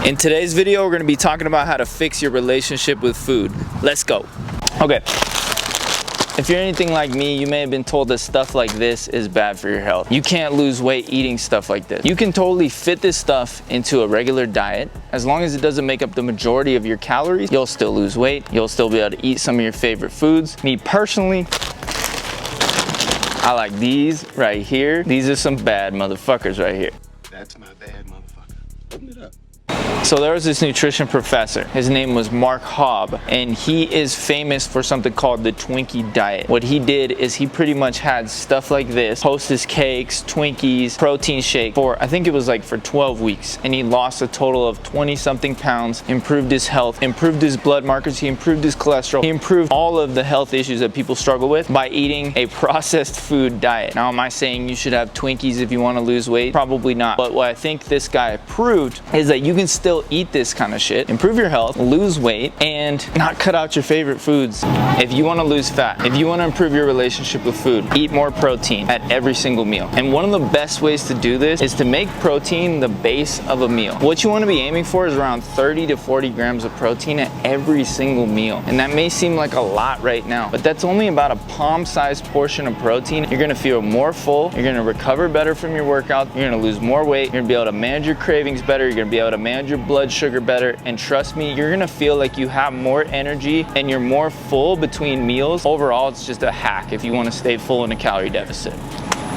In today's video, we're going to be talking about how to fix your relationship with food. Let's go. Okay. If you're anything like me, you may have been told that stuff like this is bad for your health. You can't lose weight eating stuff like this. You can totally fit this stuff into a regular diet. As long as it doesn't make up the majority of your calories, you'll still lose weight. You'll still be able to eat some of your favorite foods. Me personally, I like these right here. These are some bad motherfuckers right here. That's my bad motherfucker. Open it up. So there was this nutrition professor. His name was Mark Hobb, and he is famous for something called the Twinkie Diet. What he did is he pretty much had stuff like this, Hostess cakes, Twinkies, protein shake for, I think it was like for 12 weeks. And he lost a total of 20 something pounds, improved his health, improved his blood markers, he improved his cholesterol, he improved all of the health issues that people struggle with by eating a processed food diet. Now, am I saying you should have Twinkies if you want to lose weight? Probably not. But what I think this guy proved is that you can still eat this kind of shit, improve your health, lose weight, and not cut out your favorite foods. If you want to lose fat, if you want to improve your relationship with food, eat more protein at every single meal. And one of the best ways to do this is to make protein the base of a meal. What you want to be aiming for is around 30 to 40 grams of protein at every single meal. And that may seem like a lot right now, but that's only about a palm-sized portion of protein. You're going to feel more full, you're going to recover better from your workout, you're going to lose more weight, you're going to be able to manage your cravings better, you're going to be able to manage your blood sugar better, and trust me, you're gonna feel like you have more energy and you're more full between meals. Overall, it's just a hack if you want to stay full in a calorie deficit.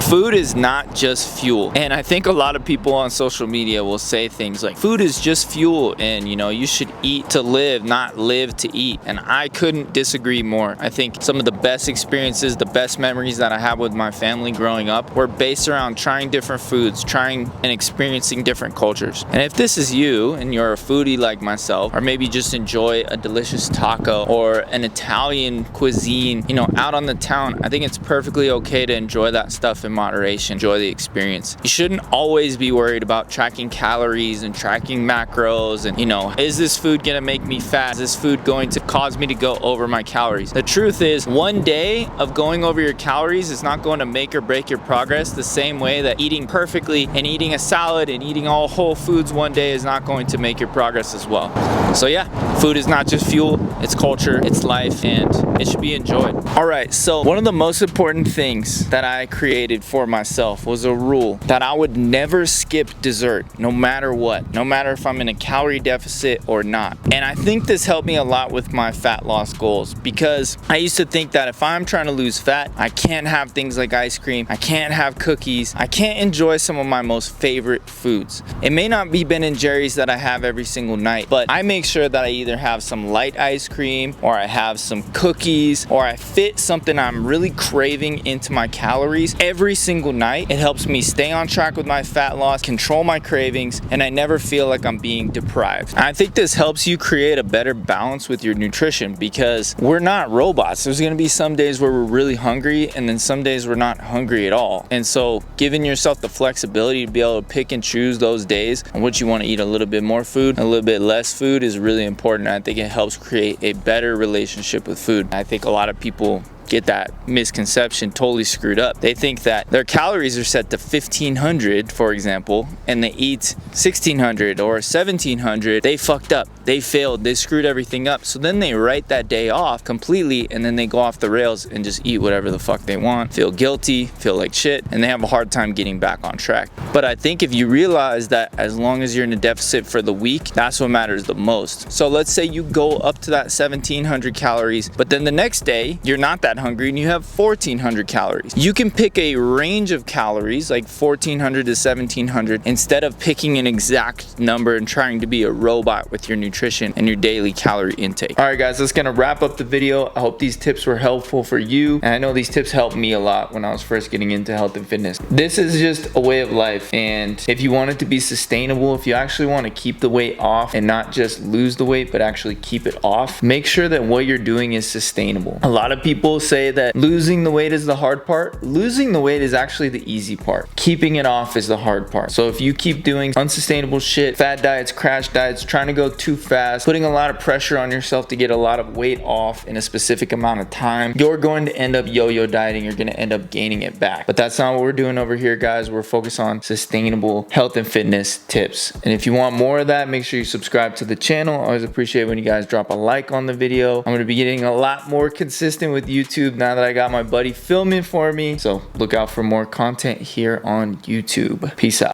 Food is not just fuel. And I think a lot of people on social media will say things like, food is just fuel and you should eat to live, not live to eat. And I couldn't disagree more. I think some of the best experiences, the best memories that I have with my family growing up were based around trying different foods, trying and experiencing different cultures. And if this is you and you're a foodie like myself, or maybe just enjoy a delicious taco or an Italian cuisine, out on the town, I think it's perfectly okay to enjoy that stuff in moderation, enjoy the experience. You shouldn't always be worried about tracking calories and tracking macros and is this food gonna make me fat? Is this food going to cause me to go over my calories? The truth is, one day of going over your calories is not going to make or break your progress the same way that eating perfectly and eating a salad and eating all whole foods one day is not going to make your progress as well. So yeah, food is not just fuel, it's culture, it's life, and it should be enjoyed. All right, so one of the most important things that I created for myself was a rule that I would never skip dessert, no matter what, no matter if I'm in a calorie deficit or not. And I think this helped me a lot with my fat loss goals, because I used to think that if I'm trying to lose fat, I can't have things like ice cream, I can't have cookies, I can't enjoy some of my most favorite foods. It may not be Ben and Jerry's that I have every single night, but I make sure that I either have some light ice cream, or I have some cookies, or I fit something I'm really craving into my calories every single night. It helps me stay on track with my fat loss, control my cravings, and I never feel like I'm being deprived. And I think this helps you create a better balance with your nutrition, because we're not robots. There's gonna be some days where we're really hungry, and then some days we're not hungry at all. And so giving yourself the flexibility to be able to pick and choose those days on which you want to eat a little bit more food, a little bit less food is really important. I think it helps create a better relationship with food. I think a lot of people get that misconception totally screwed up. They think that their calories are set to 1500, for example, and they eat 1600 or 1700. They fucked up, they failed, they screwed everything up. So then they write that day off completely, and then they go off the rails and just eat whatever the fuck they want, feel guilty, feel like shit, and they have a hard time getting back on track. But I think if you realize that as long as you're in a deficit for the week, that's what matters the most. So let's say you go up to that 1700 calories, but then the next day you're not that hungry and you have 1400 calories. You can pick a range of calories like 1400 to 1700 instead of picking an exact number and trying to be a robot with your nutrition and your daily calorie intake. All right guys, that's gonna wrap up the video. I hope these tips were helpful for you, and I know these tips helped me a lot when I was first getting into health and fitness. This is just a way of life, and if you want it to be sustainable, if you actually want to keep the weight off and not just lose the weight but actually keep it off, make sure that what you're doing is sustainable. A lot of people say that losing the weight is the hard part. Losing the weight is actually the easy part. Keeping it off is the hard part. So if you keep doing unsustainable shit, fad diets, crash diets, trying to go too fast, putting a lot of pressure on yourself to get a lot of weight off in a specific amount of time, you're going to end up yo-yo dieting. You're going to end up gaining it back. But that's not what we're doing over here, guys. We're focused on sustainable health and fitness tips. And if you want more of that, make sure you subscribe to the channel. I always appreciate when you guys drop a like on the video. I'm going to be getting a lot more consistent with YouTube now that I got my buddy filming for me. So look out for more content here on YouTube. Peace out.